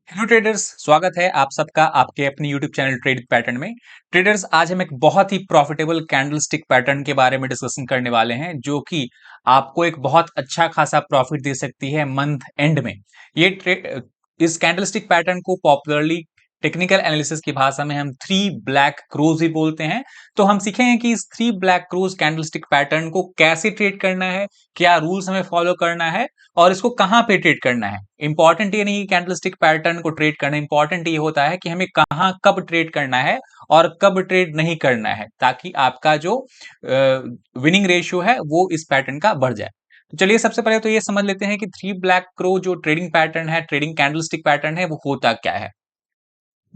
Hello traders, स्वागत है आप सबका आपके अपने यूट्यूब चैनल ट्रेड पैटर्न में। ट्रेडर्स, आज हम एक बहुत ही प्रॉफिटेबल कैंडलस्टिक पैटर्न के बारे में डिस्कशन करने वाले हैं, जो कि आपको एक बहुत अच्छा खासा प्रॉफिट दे सकती है मंथ एंड में। इस कैंडलस्टिक पैटर्न को पॉपुलरली टेक्निकल एनालिसिस की भाषा में हम थ्री ब्लैक क्रोज ही बोलते हैं। तो हम सीखेंगे कि इस three black crows candlestick pattern को कैसे ट्रेड करना है, क्या रूल्स हमें फॉलो करना है और इसको कहां पे ट्रेड करना है। इंपॉर्टेंट ये नहीं कैंडलस्टिक पैटर्न को ट्रेड करना, इंपॉर्टेंट ये होता है कि हमें कहां कब ट्रेड करना है और कब ट्रेड नहीं करना है, ताकि आपका जो विनिंग रेशियो है वो इस पैटर्न का बढ़ जाए। तो चलिए सबसे पहले तो ये समझ लेते हैं कि थ्री ब्लैक क्रो जो ट्रेडिंग पैटर्न है, ट्रेडिंग कैंडलस्टिक पैटर्न है, वो होता क्या है।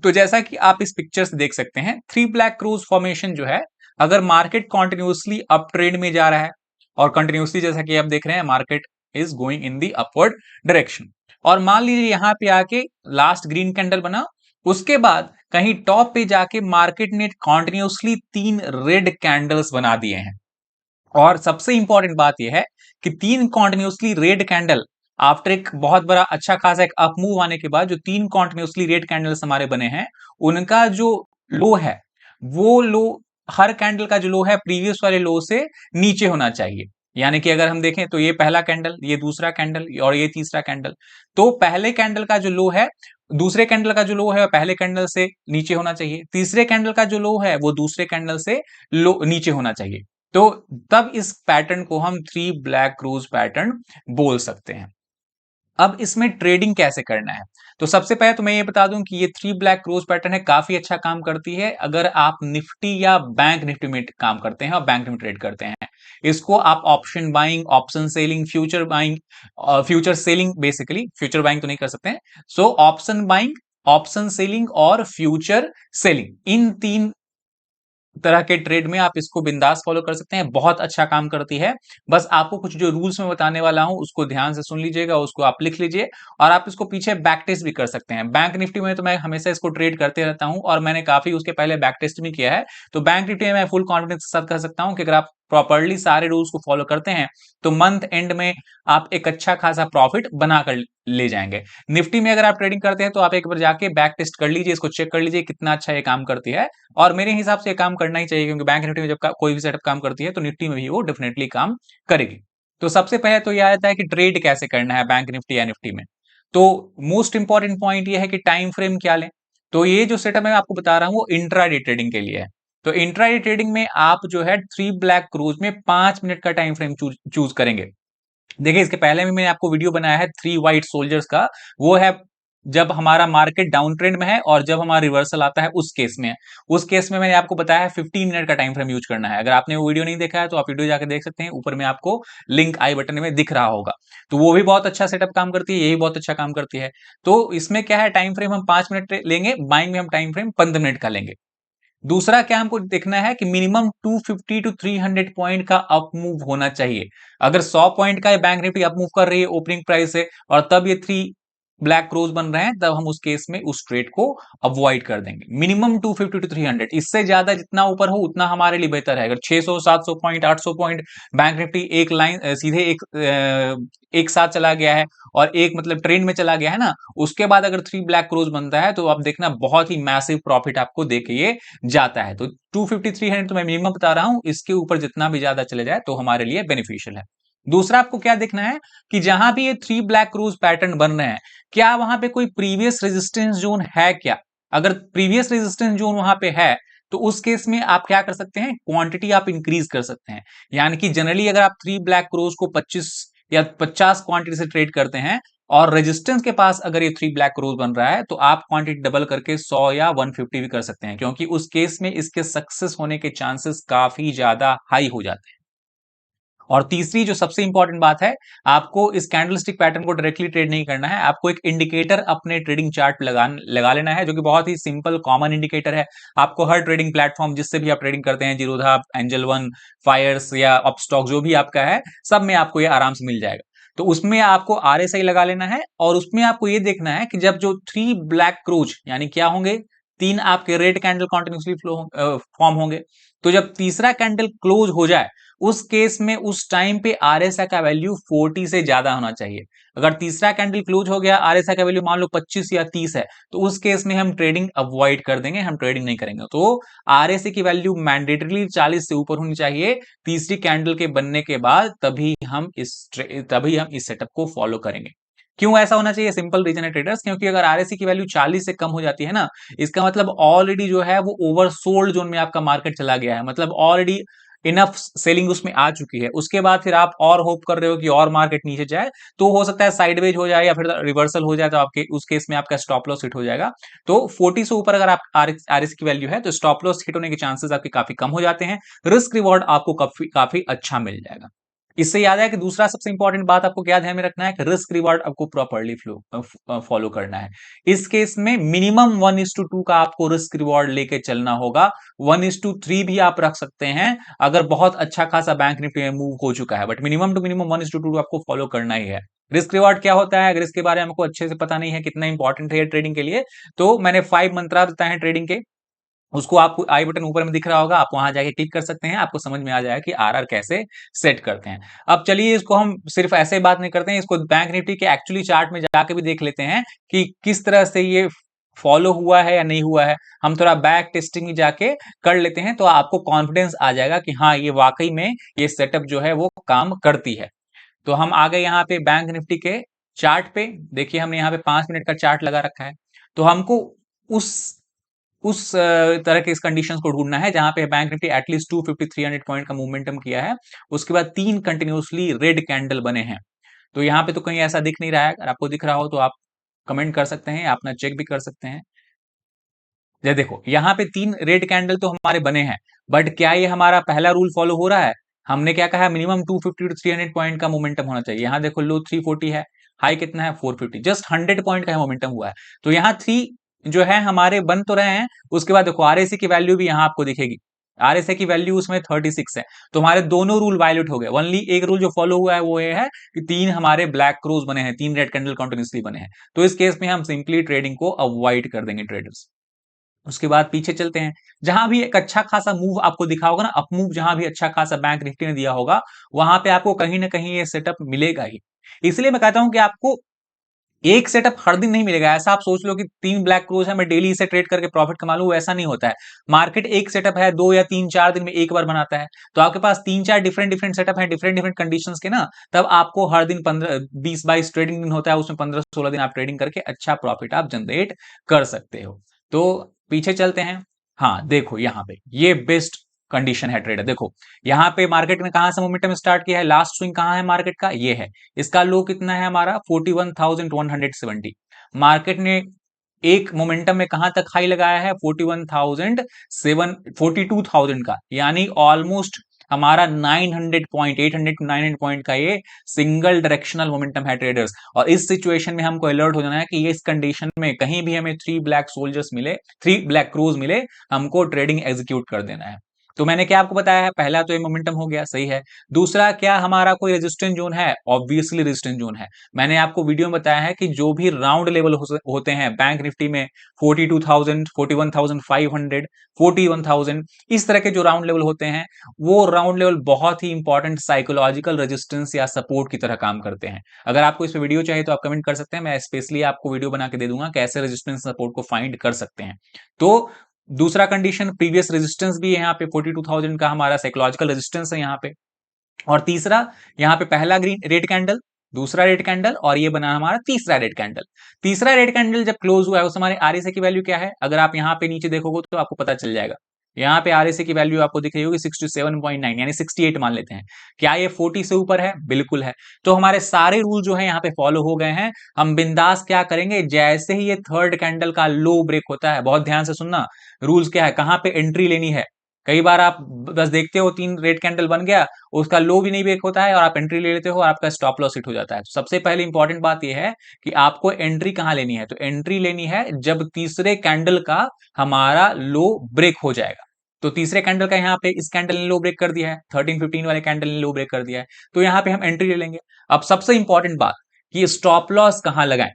तो जैसा कि आप इस पिक्चर से देख सकते हैं, थ्री ब्लैक क्रोज फॉर्मेशन जो है, अगर मार्केट कॉन्टिन्यूसली अप ट्रेंड में जा रहा है और कंटिन्यूसली जैसा कि आप देख रहे हैं market is going in the upward direction, और मान लीजिए यहां पे आके लास्ट ग्रीन कैंडल बना, उसके बाद कहीं टॉप पे जाके मार्केट ने कॉन्टिन्यूसली तीन रेड कैंडल्स बना दिए हैं। और सबसे इंपॉर्टेंट बात यह है कि तीन कॉन्टिन्यूसली रेड कैंडल आफ्टर एक बहुत बड़ा अच्छा खासा एक अप मूव आने के बाद जो तीन कॉन्टिन्यूसली रेड कैंडल्स हमारे बने हैं, उनका जो लो है, वो लो, हर कैंडल का जो लो है प्रीवियस वाले लो से नीचे होना चाहिए। यानी कि अगर हम देखें तो ये पहला कैंडल, ये दूसरा कैंडल और ये तीसरा कैंडल, तो पहले कैंडल का जो लो है दूसरे कैंडल का जो लो है पहले कैंडल से नीचे होना चाहिए, तीसरे कैंडल का जो लो है वो दूसरे कैंडल से लो नीचे होना चाहिए। तो तब इस पैटर्न को हम थ्री ब्लैक क्रूज पैटर्न बोल सकते हैं। अब इसमें ट्रेडिंग कैसे करना है, तो सबसे पहले तो मैं ये बता दूं कि ये थ्री ब्लैक क्रोज पैटर्न है, काफी अच्छा काम करती है अगर आप निफ्टी या बैंक निफ्टी में काम करते हैं और बैंक में ट्रेड करते हैं। इसको आप option buying, option selling, future buying, future selling, basically future buying तो नहीं कर सकते हैं। So option buying, option selling और फ्यूचर सेलिंग, इन तीन तरह के ट्रेड में आप इसको बिंदास फॉलो कर सकते हैं, बहुत अच्छा काम करती है। बस आपको कुछ जो रूल्स में बताने वाला हूं उसको ध्यान से सुन लीजिएगा, उसको आप लिख लीजिए और आप इसको पीछे बैक टेस्ट भी कर सकते हैं। बैंक निफ्टी में तो मैं हमेशा इसको ट्रेड करते रहता हूं और मैंने काफी उसके पहले बैक टेस्ट भी किया है। तो बैंक निफ्टी में मैं फुल कॉन्फिडेंस के साथ कह सकता हूं कि अगर आप प्रॉपरली सारे रूल्स को फॉलो करते हैं तो मंथ एंड में आप एक अच्छा खासा प्रॉफिट बनाकर ले जाएंगे। निफ्टी में अगर आप ट्रेडिंग करते हैं तो आप एक बार जाके बैक टेस्ट कर लीजिए, इसको चेक कर लीजिए कितना अच्छा ये काम करती है। और मेरे हिसाब से ये काम करना ही चाहिए, क्योंकि बैंक निफ्टी में जब कोई भी सेटअप काम करती है तो निफ्टी में भी वो डेफिनेटली काम करेगी। तो सबसे पहले तो यह आता है कि ट्रेड कैसे करना है बैंक निफ्टी या निफ्टी में। तो मोस्ट इंपॉर्टेंट पॉइंट ये है कि टाइम फ्रेम क्या लें। तो ये जो सेटअप मैं आपको बता रहा हूं वो इंट्राडे ट्रेडिंग के लिए है। तो इंट्राडे ट्रेडिंग में आप जो है थ्री ब्लैक क्रूज में 5 मिनट का टाइम फ्रेम चूज करेंगे। देखिए इसके पहले भी मैंने आपको वीडियो बनाया है थ्री व्हाइट सोल्जर्स का, वो है जब हमारा मार्केट डाउन ट्रेंड में है और जब हमारा रिवर्सल आता है उस केस में। उस केस में मैंने आपको बताया है 15 मिनट का टाइम फ्रेम यूज करना है। अगर आपने वो वीडियो नहीं देखा है तो आप वीडियो जाकर देख सकते हैं, ऊपर में आपको लिंक आई बटन में दिख रहा होगा। तो वो भी बहुत अच्छा सेटअप काम करती है, यही बहुत अच्छा काम करती है। तो इसमें क्या है, टाइम फ्रेम हम 5 मिनट लेंगे, बाइंग में हम टाइम फ्रेम 15 मिनट का लेंगे। दूसरा क्या हमको देखना है कि मिनिमम 250 टू 300 पॉइंट का अप मूव होना चाहिए। अगर 100 पॉइंट का बैंक निफ्टी अप मूव कर रही है ओपनिंग प्राइस से और तब ये थ्री ब्लैक क्रोज बन रहे हैं, तब हम उस केस में उस ट्रेड को अवॉइड कर देंगे। मिनिमम 250 टू 300, इससे ज्यादा जितना ऊपर हो उतना हमारे लिए बेहतर है। अगर 600 700 पॉइंट 800 पॉइंट बैंक निफ्टी एक लाइन सीधे एक साथ चला गया है और एक मतलब ट्रेंड में चला गया है ना, उसके बाद अगर थ्री ब्लैक क्रोज बनता है तो आप देखना बहुत ही मैसिव प्रॉफिट आपको देके ये जाता है। तो 250 300 तो मैं मिनिमम बता रहा हूं, इसके ऊपर जितना भी ज्यादा चले जाए तो हमारे लिए बेनिफिशियल है। दूसरा आपको क्या देखना है कि जहां भी ये थ्री ब्लैक क्रूज पैटर्न बन रहे हैं, क्या वहां पे कोई प्रीवियस रेजिस्टेंस जोन है क्या। अगर प्रीवियस रेजिस्टेंस जोन वहां पे है तो उस केस में आप क्या कर सकते हैं, क्वांटिटी आप इंक्रीज कर सकते हैं। यानी कि जनरली अगर आप थ्री ब्लैक क्रोज को 25 या 50 क्वांटिटी से ट्रेड करते हैं और रेजिस्टेंस के पास अगर ये थ्री ब्लैक क्रोज बन रहा है तो आप क्वांटिटी डबल करके 100 या 150 भी कर सकते हैं, क्योंकि उस केस में इसके सक्सेस होने के चांसेस काफी ज्यादा हाई हो जाते हैं। और तीसरी जो सबसे इंपॉर्टेंट बात है, आपको इस कैंडलस्टिक पैटर्न को डायरेक्टली ट्रेड नहीं करना है, आपको एक इंडिकेटर अपने ट्रेडिंग चार्ट पे लगा लेना है, जो कि बहुत ही सिंपल कॉमन इंडिकेटर है। आपको हर ट्रेडिंग प्लेटफॉर्म जिससे भी आप ट्रेडिंग करते हैं, जीरोधा, एंजल वन, फायर्स या अपस्टॉक, जो भी आपका है, सब में आपको ये आराम से मिल जाएगा। तो उसमें आपको आरएसआई लगा लेना है और उसमें आपको ये देखना है कि जब जो थ्री ब्लैक क्रोच यानी क्या होंगे, तीन आपके red candle continuously flow form होंगे। तो जब तीसरा कैंडल क्लोज हो जाए उस केस में उस टाइम पे आरएसआई का वैल्यू 40 से ज्यादा होना चाहिए। अगर तीसरा कैंडल क्लोज हो गया, आरएसआई का वैल्यू मान लो 25 या 30 है, तो उस केस में हम ट्रेडिंग अवॉइड कर देंगे, हम ट्रेडिंग नहीं करेंगे। तो आरएसआई की वैल्यू मैंडेटरी 40 से ऊपर होनी चाहिए तीसरी कैंडल के बनने के बाद, तभी हम इस सेटअप को फॉलो करेंगे। क्यों ऐसा होना चाहिए? सिंपल रीजन है ट्रेडर्स, क्योंकि अगर आरएसआई की वैल्यू 40 से कम हो जाती है ना, इसका मतलब ऑलरेडी जो है वो ओवरसोल्ड जोन में आपका मार्केट चला गया है, मतलब ऑलरेडी इनफ सेलिंग उसमें आ चुकी है। उसके बाद फिर आप और होप कर रहे हो कि और मार्केट नीचे जाए, तो हो सकता है साइडवेज हो जाए या फिर रिवर्सल हो जाए, तो आपके उस केस में आपका स्टॉप लॉस हिट हो जाएगा। तो 40 से ऊपर अगर आप आरएस की वैल्यू है तो स्टॉप लॉस हिट होने के चांसेस आपके काफी कम हो जाते हैं, रिस्क रिवॉर्ड आपको काफी काफी अच्छा मिल जाएगा। इससे याद है कि दूसरा सबसे इंपॉर्टेंट बात आपको क्या ध्यान में रखना है कि रिस्क रिवॉर्ड आपको प्रॉपर्ली फॉलो करना है। इस केस में मिनिमम 1:2 का आपको रिस्क रिवॉर्ड लेके चलना होगा। 1:3 भी आप रख सकते हैं अगर बहुत अच्छा खासा बैंक निफ्टी में मूव हो चुका है, बट मिनिमम टू मिनिमम 1:2 आपको फॉलो करना ही है। रिस्क रिवॉर्ड क्या होता है, अगर इसके बारे में आपको अच्छे से पता नहीं है कितना इंपॉर्टेंट है ट्रेडिंग के लिए, तो मैंने 5 मंत्रा बताए हैं ट्रेडिंग के, उसको आपको आई बटन ऊपर में दिख रहा होगा, आप वहां जाके क्लिक कर सकते हैं, आपको समझ में आ जाएगा कि आरआर कैसे सेट करते हैं। अब चलिए इसको हम सिर्फ ऐसे बात नहीं करते हैं, इसको बैंक निफ्टी के एक्चुअली चार्ट में जाके भी देख लेते हैं कि किस तरह से ये फॉलो हुआ है या नहीं हुआ है। हम थोड़ा बैक टेस्टिंग में जाके कर लेते हैं, तो आपको कॉन्फिडेंस आ जाएगा कि हाँ ये वाकई में ये सेटअप जो है वो काम करती है। तो हम आ गए यहाँ पे बैंक निफ्टी के चार्ट पे। देखिए हमने यहाँ पे 5 मिनट का चार्ट लगा रखा है। तो हमको उस तरह के इस कंडीशंस को ढूंढना है जहां पे बैंक निफ्टी एटलीस्ट 250 300 पॉइंट का मोमेंटम किया है, उसके बाद 3 कंटिन्यूसली रेड कैंडल बने हैं। तो यहाँ पे तो कहीं ऐसा दिख नहीं रहा है, अगर आपको दिख रहा हो तो आप कमेंट कर सकते हैं, अपना चेक भी कर सकते हैं। ये देखो यहाँ पे 3 रेड कैंडल तो हमारे बने हैं, बट क्या ये हमारा पहला रूल फॉलो हो रहा है? हमने क्या कहा, मिनिमम 250 टू 300 पॉइंट का मोमेंटम होना चाहिए। यहाँ देखो लो 340 है, हाई कितना है 450, जस्ट 100 पॉइंट का मोमेंटम हुआ है। तो यहाँ 3 जो है हमारे बन तो रहे हैं। उसके बाद देखो आरएसआई की वैल्यू भी यहाँ आपको दिखेगी, आरएसआई की वैल्यू उसमें 36 है। तो हमारे दोनों रूल वायलेट हो गए। ओनली एक रूल जो फॉलो हुआ है वो ये है कि 3 हमारे ब्लैक क्रोज बने हैं, 3 रेड कैंडल कंटिन्यूसली बने हैं। तो इस केस में हम सिंपली ट्रेडिंग को अवॉइड कर देंगे ट्रेडर्स। उसके बाद पीछे चलते हैं, जहां भी एक अच्छा खासा मूव आपको दिखा होगा ना, अप मूव जहां भी अच्छा खासा बैंक निफ्टी ने दिया होगा, वहां पे आपको कहीं ना कहीं ये सेटअप मिलेगा ही। इसलिए मैं कहता हूं कि आपको एक सेटअप हर दिन नहीं मिलेगा। ऐसा आप सोच लो कि 3 ब्लैक क्लोज है, मैं डेली इसे ट्रेड करके प्रॉफिट कमा लूं, ऐसा नहीं होता है। मार्केट एक सेटअप है 2 या 3 4 दिन में एक बार बनाता है, तो आपके पास 3 4 डिफरेंट डिफरेंट सेटअप है, डिफरेंट डिफरेंट कंडीशंस के ना, तब आपको हर दिन 15 20 22 ट्रेडिंग दिन होता है, उसमें 15 16 दिन आप ट्रेडिंग करके अच्छा प्रॉफिट आप जनरेट कर सकते हो। तो पीछे चलते हैं। हाँ देखो यहाँ पे ये बेस्ट कंडीशन है ट्रेडर। देखो यहाँ पे मार्केट ने कहां से मोमेंटम स्टार्ट किया है, लास्ट स्विंग कहां है मार्केट का, ये है। इसका लो कितना है हमारा 41,170। मार्केट ने एक मोमेंटम में कहां तक हाई लगाया है 42,000 का, यानी ऑलमोस्ट हमारा 900 पॉइंट 800 टू 900 पॉइंट का ये सिंगल डायरेक्शनल मोमेंटम है ट्रेडर्स। और इस सिचुएशन में हमको अलर्ट हो जाना है कि ये इस कंडीशन में कहीं भी हमें 3 ब्लैक सोल्जर्स मिले, 3 ब्लैक क्रोज मिले, हमको ट्रेडिंग एग्जीक्यूट कर देना है। तो मैंने क्या आपको बताया है, पहला तो ये मोमेंटम हो गया, सही है। दूसरा क्या हमारा कोई रेजिस्टेंस जोन है, ऑब्वियसली रेजिस्टेंस जोन है। मैंने आपको वीडियो में बताया है कि जो भी राउंड लेवल होते हैं बैंक निफ्टी में 42,000 41,500 41,000, इस तरह के जो राउंड लेवल होते हैं, वो राउंड लेवल बहुत ही इंपॉर्टेंट साइकोलॉजिकल रेजिस्टेंस या सपोर्ट की तरह काम करते हैं। अगर आपको इस पे वीडियो चाहिए तो आप कमेंट कर सकते हैं, मैं स्पेशली आपको वीडियो बना के दे दूंगा कैसे रेजिस्टेंस सपोर्ट को फाइंड कर सकते हैं। तो दूसरा कंडीशन प्रीवियस रेजिस्टेंस भी है यहाँ पे 42,000 का हमारा साइकोलॉजिकल रेजिस्टेंस है यहाँ पे। और तीसरा यहाँ पे पहला ग्रीन रेड कैंडल, दूसरा रेड कैंडल, और ये बना हमारा तीसरा रेड कैंडल। तीसरा रेड कैंडल जब क्लोज हुआ है उस हमारे आरएसआई की वैल्यू क्या है, अगर आप यहाँ पे नीचे देखोगे तो आपको पता चल जाएगा। यहाँ पे आरएसआई की वैल्यू आपको दिख रही होगी 67.9, यानी 68 मान लेते हैं। क्या ये 40 से ऊपर है? बिल्कुल है। तो हमारे सारे रूल जो है यहाँ पे फॉलो हो गए हैं। हम बिंदास क्या करेंगे, जैसे ही ये थर्ड कैंडल का लो ब्रेक होता है, बहुत ध्यान से सुनना, रूल्स क्या है, कहां पे एंट्री लेनी है। कई बार आप बस देखते हो 3 रेड कैंडल बन गया, उसका लो भी नहीं ब्रेक होता है और आप एंट्री ले लेते हो और आपका स्टॉप लॉस हिट हो जाता है। तो सबसे पहले इंपॉर्टेंट बात यह है कि आपको एंट्री कहां लेनी है, तो एंट्री लेनी है जब तीसरे कैंडल का हमारा लो ब्रेक हो जाएगा। तो तीसरे कैंडल का यहाँ पे इस कैंडल ने लो ब्रेक कर दिया है, 13-15 वाले कैंडल ने लो ब्रेक कर दिया है, तो यहाँ पे हम एंट्री ले लेंगे। अब सबसे इंपॉर्टेंट बात कि स्टॉप लॉस कहां लगाएं।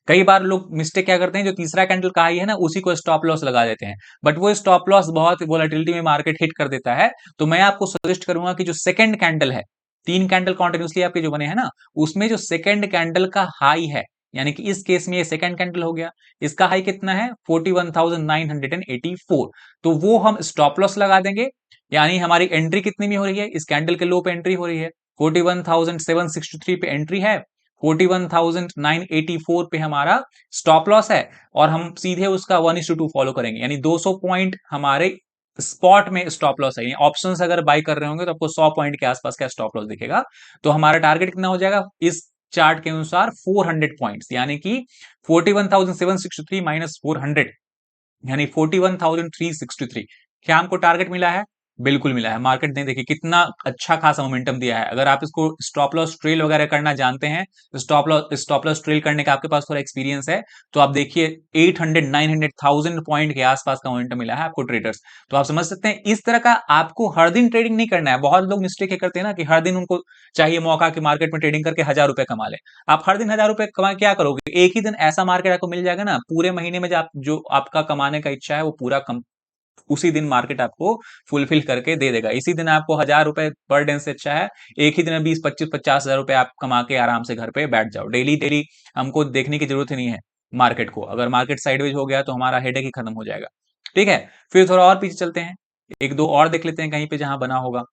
कई बार लोग मिस्टेक क्या करते हैं, जो तीसरा कैंडल का हाई है ना उसी को स्टॉप लॉस लगा देते हैं, बट वो स्टॉप लॉस बहुत वोलेटिलिटी में मार्केट हिट कर देता है। तो मैं आपको सजेस्ट करूंगा कि जो सेकंड कैंडल है, 3 कैंडल कॉन्टिन्यूसली आपके जो बने हैं ना, उसमें जो सेकंड कैंडल का हाई है, यानी कि इस केस में ये सेकंड कैंडल हो गया, इसका हाई कितना है 41,984, तो वो हम स्टॉप लॉस लगा देंगे। यानी हमारी एंट्री कितनी में हो रही है, इस कैंडल के लो पे एंट्री हो रही है, 41,763 पे एंट्री है, 41,984 पे हमारा स्टॉप लॉस है, और हम सीधे उसका 1:2 फॉलो करेंगे, यानी 200 पॉइंट हमारे स्पॉट में स्टॉप लॉस है। ऑप्शंस अगर बाय कर रहे होंगे तो आपको 100 पॉइंट के आसपास का स्टॉप लॉस दिखेगा। तो हमारा टारगेट कितना हो जाएगा इस चार्ट के अनुसार 400 पॉइंट्स, यानी कि 41,763 माइनस 400, यानी 41,363। क्या हमको टारगेट मिला है? बिल्कुल मिला है। मार्केट ने देखिए कितना अच्छा खासा मोमेंटम दिया है। अगर आप इसको स्टॉप लॉस ट्रेल वगैरह करना जानते हैं, स्टॉप लॉस ट्रेल करने का आपके पास थोड़ा एक्सपीरियंस है, तो आप देखिए 800 900 1000 पॉइंट के आसपास का मोमेंटम मिला है आपको ट्रेडर्स। तो आप समझ सकते हैं इस तरह का आपको हर दिन ट्रेडिंग नहीं करना है। बहुत लोग मिस्टेक करते हैं ना कि हर दिन उनको चाहिए मौका कि मार्केट में ट्रेडिंग करके 1000 रुपए कमा ले। आप हर दिन 1000 रुपए कमा क्या करोगे? एक ही दिन ऐसा मार्केट आपको मिल जाएगा ना पूरे महीने में, जो आपका कमाने का इच्छा है वो पूरा उसी दिन मार्केट आपको फुलफिल करके दे देगा। इसी दिन आपको 1000 रुपए पर डे से अच्छा है एक ही दिन में 20 25 50 हजार रुपए आप कमा के आराम से घर पे बैठ जाओ। डेली डेली हमको देखने की जरूरत ही नहीं है मार्केट को। अगर मार्केट साइडवेज हो गया तो हमारा हेडेक ही खत्म हो जाएगा। ठीक है, फिर थोड़ा और पीछे चलते हैं, एक दो और देख लेते हैं कहीं पे जहां बना होगा।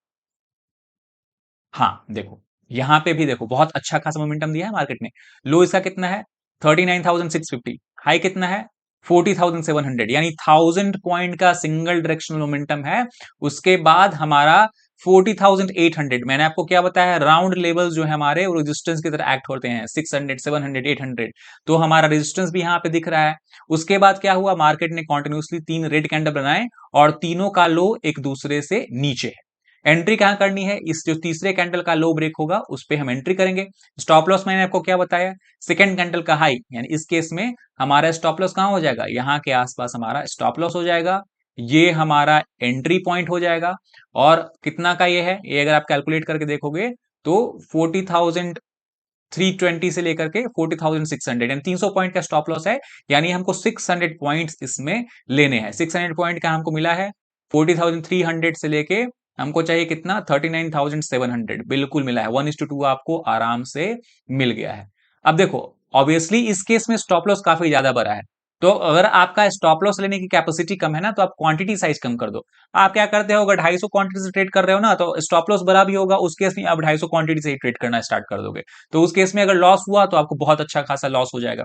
हाँ देखो, यहां पे भी देखो बहुत अच्छा खासा मोमेंटम दिया है मार्केट ने। लो इसका कितना है 39,650, हाई कितना है 40,700, यानी 1000 पॉइंट का सिंगल डायरेक्शनल मोमेंटम है। उसके बाद हमारा 40,800, मैंने आपको क्या बताया, राउंड लेवल जो है हमारे वो रेजिस्टेंस की तरह एक्ट होते हैं, 600 700 800, तो हमारा रेजिस्टेंस भी यहां पे दिख रहा है। उसके बाद क्या हुआ, मार्केट ने कॉन्टिन्यूसली 3 रेड कैंडल बनाए और तीनों का लो एक दूसरे से नीचे है। एंट्री कहां करनी है, इस जो तीसरे कैंडल का लो ब्रेक होगा उस पे हम एंट्री करेंगे। स्टॉप लॉस मैंने आपको क्या बताया, सेकंड कैंडल का हाई, यानी इस केस में हमारा स्टॉप लॉस कहां हो जाएगा, यहां के आसपास हमारा स्टॉप लॉस हो जाएगा। ये हमारा एंट्री पॉइंट हो जाएगा। और कितना का ये है, ये अगर आप कैलकुलेट करके देखोगे तो 40,320 से लेकर के 40,600, यानी 300 पॉइंट का स्टॉप लॉस है। यानी हमको 600 पॉइंट्स इसमें लेने हैं। 600 पॉइंट का हमको मिला है 40,300 से लेके हमको चाहिए कितना 39,700, बिल्कुल मिला है। 1:2 आपको आराम से मिल गया है। अब देखो ऑब्वियसली इस केस में स्टॉप लॉस काफी ज्यादा बड़ा है, तो अगर आपका स्टॉप लॉस लेने की कैपेसिटी कम है ना तो आप क्वांटिटी साइज कम कर दो। आप क्या करते हो, अगर 250 क्वांटिटी से ट्रेड कर रहे हो ना तो स्टॉप लॉस बड़ा भी होगा, उस केस में आप 250 क्वांटिटी से ही ट्रेड करना स्टार्ट कर दोगे। तो उस केस में अगर लॉस हुआ तो आपको बहुत अच्छा खासा लॉस हो जाएगा।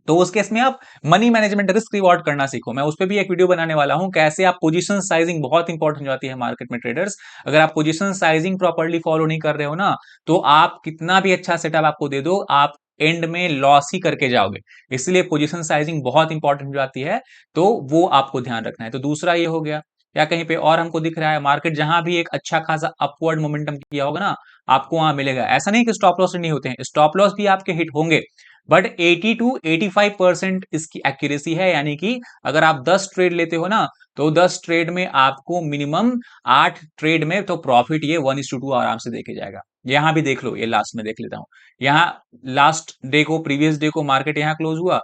तो उस केस में आप मनी मैनेजमेंट रिस्क रिवॉर्ड करना सीखो। मैं उस पर भी एक वीडियो बनाने वाला हूं, कैसे आप पोजीशन साइजिंग बहुत इंपॉर्टेंट हो जाती है मार्केट में ट्रेडर्स। अगर आप पोजीशन साइजिंग प्रॉपर्ली फॉलो नहीं कर रहे हो ना तो आप कितना भी अच्छा सेटअप आपको दे दो, आप एंड में लॉस ही करके जाओगे। इसलिए पोजीशन साइजिंग बहुत इंपॉर्टेंट हो जाती है, तो वो आपको ध्यान रखना है। तो दूसरा ये हो गया। या कहीं पे और हमको दिख रहा है मार्केट जहां भी एक अच्छा खासा अपवर्ड मोमेंटम किया होगा ना आपको वहां मिलेगा। ऐसा नहीं कि स्टॉप लॉस नहीं होते हैं, स्टॉप लॉस भी आपके हिट होंगे, बट 80 टू 85% इसकी एक्यूरेसी है। यानी कि अगर आप 10 ट्रेड लेते हो ना तो 10 ट्रेड में आपको मिनिमम 8 ट्रेड में तो प्रॉफिट ये 1:2 आराम से देके जाएगा। यहां भी देख लो, ये लास्ट में देख लेता हूं। यहाँ लास्ट डे को, प्रीवियस डे को मार्केट यहां क्लोज हुआ,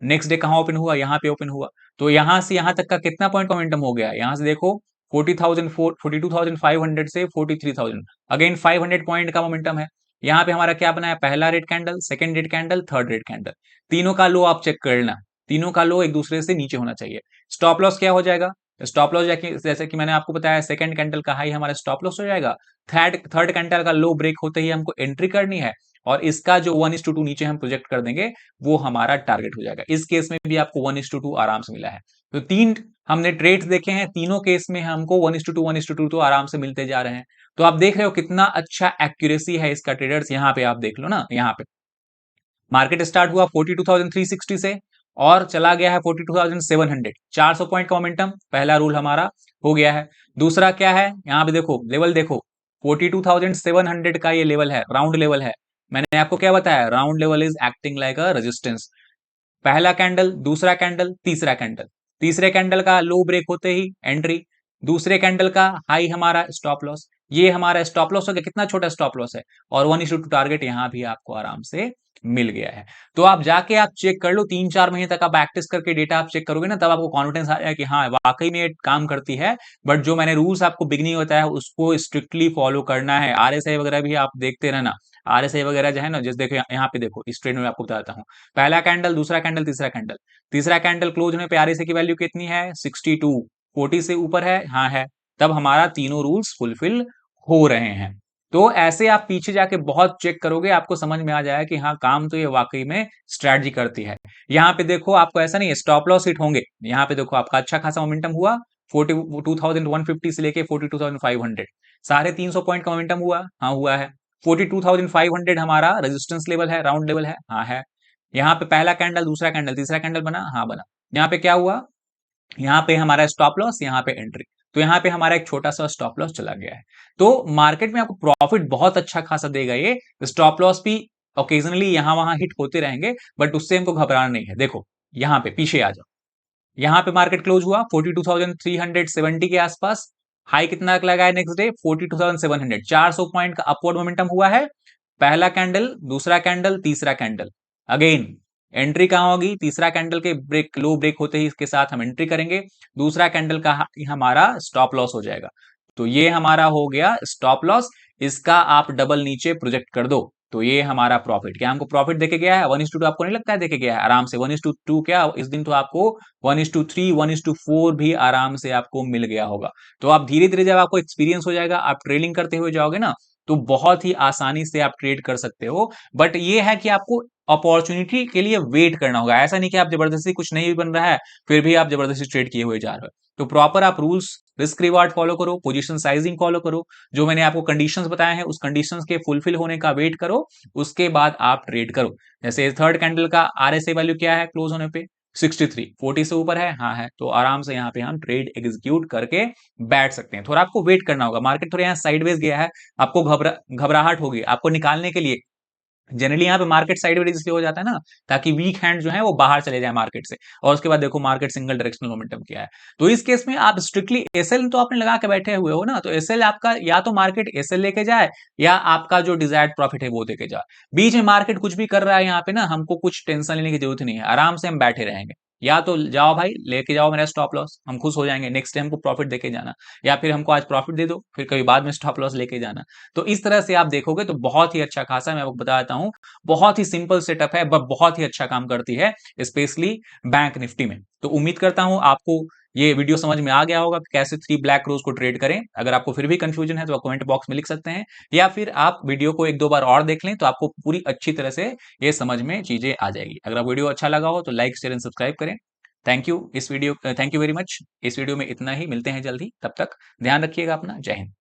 नेक्स्ट डे कहां ओपन हुआ, यहां पे ओपन हुआ। तो यहां से यहां तक का कितना पॉइंट का मोमेंटम हो गया, यहां से देखो 40,000 42,500 से 43,000, अगेन 500 पॉइंट का मोमेंटम है। यहां पे हमारा क्या बना है, पहला red candle, second red candle, third red candle, तीनों का लो आप चेक कर लेना, तीनों का लो एक दूसरे से नीचे होना चाहिए। स्टॉप लॉस क्या हो जाएगा, स्टॉप लॉस जैसे कि मैंने आपको बताया सेकंड कैंडल का हाई हमारा स्टॉप लॉस हो जाएगा। थर्ड कैंडल का लो ब्रेक होते ही हमको एंट्री करनी है, और इसका जो 1:2 नीचे हम प्रोजेक्ट कर देंगे वो हमारा टारगेट हो जाएगा। इस केस में भी आपको 1:2 आराम से मिला है। तो 3 हमने ट्रेड्स देखे हैं, तीनों केस में हमको 1:2 तो आराम से मिलते जा रहे हैं। तो आप देख रहे हो कितना अच्छा एक्यूरेसी है इसका ट्रेडर्स। यहां पे आप देख लो ना, यहां पे मार्केट स्टार्ट हुआ 42,360 से और चला गया है 42,700, 400 पॉइंट का मोमेंटम, पहला रूल हमारा हो गया है। दूसरा क्या है, यहां पे देखो लेवल देखो, 42,700 का ये लेवल है, राउंड लेवल है। मैंने आपको क्या बताया, round level is acting like a resistance. पहला कैंडल, दूसरा कैंडल, तीसरा कैंडल, तीसरे कैंडल का लो ब्रेक होते ही एंट्री, दूसरे कैंडल का हाई हमारा स्टॉप लॉस, ये हमारा स्टॉप लॉस हो गया, कितना छोटा स्टॉप लॉस है, और 1:2 टारगेट यहां भी आपको आराम से मिल गया है। तो आप जाके आप चेक कर लो, 3-4 महीने तक आप बैक करके डेटा आप चेक करोगे ना, तब आपको कॉन्फिडेंस आ जाए कि हाँ वाकई में ये काम करती है। बट जो मैंने रूल्स आपको बिगनिंग होता है उसको स्ट्रिक्टली फॉलो करना है। आरएसआई वगैरह भी आप देखते रहना, आरएसआई वगैरह जो है ना, जैसे देखो यहाँ पे देखो इस ट्रेड में आपको बताता हूँ, पहला कैंडल, दूसरा कैंडल, तीसरा कैंडल, तीसरा कैंडल क्लोज होने पे आरएसआई की वैल्यू कितनी है, 62, 40 से ऊपर है, हाँ है, तब हमारा तीनों रूल्स फुलफिल हो रहे हैं। तो ऐसे आप पीछे जाके बहुत चेक करोगे, आपको समझ में आ जाएगा कि हाँ काम तो ये वाकई में स्ट्रैटेजी करती है। यहाँ पे देखो आपको ऐसा नहीं है स्टॉप लॉस हिट होंगे, यहाँ पे देखो आपका अच्छा खासा मोमेंटम हुआ, 42,150 से लेके 42,500, साढ़े 300 पॉइंट का मोमेंटम हुआ, हाँ हुआ है। 42,500 हमारा रेजिस्टेंस लेवल है, राउंड लेवल है, हाँ है। यहाँ पे पहला कैंडल, दूसरा कैंडल, तीसरा कैंडल बना, हाँ बना। यहाँ पे क्या हुआ, यहाँ पे हमारा स्टॉप लॉस, यहाँ पे एंट्री, तो यहाँ पे हमारा एक छोटा सा स्टॉप लॉस चला गया है। तो मार्केट में आपको प्रॉफिट बहुत अच्छा खासा देगा ये। स्टॉप लॉस भी ओकेजनली यहां वहां हिट होते रहेंगे, बट उससे हमको घबराना नहीं है। देखो यहाँ पे पीछे आ जाओ, यहाँ पे मार्केट क्लोज हुआ 42,370 के आसपास, हाई कितना लगा है नेक्स्ट डे 42,700, 400 पॉइंट का अपवर्ड मोमेंटम हुआ है। पहला कैंडल, दूसरा कैंडल, तीसरा कैंडल, अगेन एंट्री कहां होगी, तीसरा कैंडल के ब्रेक, लो ब्रेक होते ही इसके साथ हम एंट्री करेंगे, दूसरा कैंडल का हमारा स्टॉप लॉस हो जाएगा। तो ये हमारा हो गया स्टॉप लॉस, इसका आप डबल नीचे प्रोजेक्ट कर दो, तो ये हमारा प्रॉफिट, क्या हमको प्रॉफिट देके गया है 1:2, आपको नहीं लगता है देके गया है आराम से 1:2, क्या इस दिन तो आपको 1:3, 1:4 भी आराम से आपको मिल गया होगा। तो आप धीरे धीरे जब आपको एक्सपीरियंस हो जाएगा, आप ट्रेडिंग करते हुए जाओगे ना, तो बहुत ही आसानी से आप ट्रेड कर सकते हो। बट ये है कि आपको अपॉर्चुनिटी के लिए वेट करना होगा, ऐसा नहीं कि आप जबरदस्ती, कुछ नहीं भी बन रहा है फिर भी आप जबरदस्ती ट्रेड किए हुए जा रहे हो। तो प्रॉपर आप रूल्स, रिस्क रिवार्ड फॉलो करो, पोजीशन साइजिंग फॉलो करो, जो मैंने आपको कंडीशंस बताए हैं उस कंडीशंस के फुलफिल होने का वेट करो, उसके बाद आप ट्रेड करो। जैसे थर्ड कैंडल का आरएसए वैल्यू क्या है क्लोज होने पे, 63, 40 से ऊपर है, हाँ है, तो आराम से यहाँ पे हम ट्रेड एग्जीक्यूट करके बैठ सकते हैं। थोड़ा आपको वेट करना होगा, मार्केट थोड़ा यहाँ साइडवेज गया है, आपको घबराहट होगी, आपको निकालने के लिए जनरली यहाँ पे मार्केट साइडवेज इसलिए हो जाता है ना, ताकि वीक हैंड जो है वो बाहर चले जाए मार्केट से, और उसके बाद देखो मार्केट सिंगल डायरेक्शनल मोमेंटम किया है। तो इस केस में आप स्ट्रिक्टली एसएल तो आपने लगा के बैठे हुए हो ना, तो एसएल आपका या तो मार्केट एसएल लेके जाए, या आपका जो डिजायर्ड प्रॉफिट है वो देके जाए। बीच में मार्केट कुछ भी कर रहा है यहाँ पे ना, हमको कुछ टेंशन लेने की जरूरत नहीं है, आराम से हम बैठे रहेंगे। या तो जाओ भाई लेके जाओ मेरा स्टॉप लॉस, हम खुश हो जाएंगे, नेक्स्ट टाइम हमको प्रॉफिट देके जाना, या फिर हमको आज प्रॉफिट दे दो, फिर कभी बाद में स्टॉप लॉस लेके जाना। तो इस तरह से आप देखोगे तो बहुत ही अच्छा खासा, मैं आपको बताता हूँ, बहुत ही सिंपल सेटअप है, बट बहुत ही अच्छा काम करती है, स्पेशली बैंक निफ्टी में। तो उम्मीद करता हूं आपको ये वीडियो समझ में आ गया होगा कि कैसे 3 ब्लैक रोज को ट्रेड करें। अगर आपको फिर भी कंफ्यूजन है तो आप कमेंट बॉक्स में लिख सकते हैं, या फिर आप वीडियो को 1-2 बार और देख लें, तो आपको पूरी अच्छी तरह से ये समझ में चीजें आ जाएगी। अगर आप वीडियो अच्छा लगा हो तो लाइक, शेयर एंड सब्सक्राइब करें। Thank you very much. इस वीडियो में इतना ही, मिलते हैं जल्दी, तब तक ध्यान रखिएगा अपना। जय हिंद।